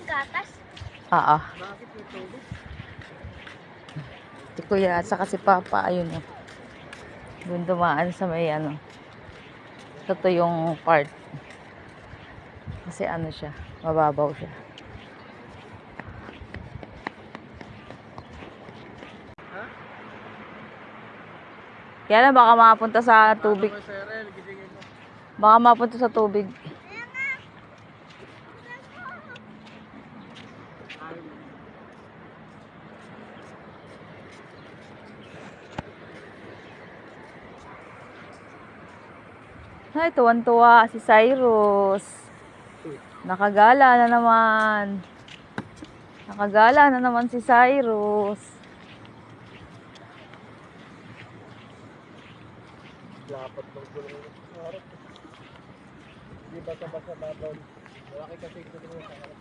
gatas? Oo. Bakit may tubig? Si Kuya at saka si Papa, ayun o. Doon dumaan sa may ano. Ito yung part. Kasi ano siya, mababaw siya. Ha? Kaya lang baka makapunta sa tubig. Ano mo, Serel? Gisingin mo. Baka mapunta sa tubig. Ay, Ay, tuwan-tuwa si Cyrus. Nakagala na naman. Nakagala na naman si Cyrus. dapat ng gulong sa harap. Hindi basa-basa babaw. Malaki kasi gulong sa harap.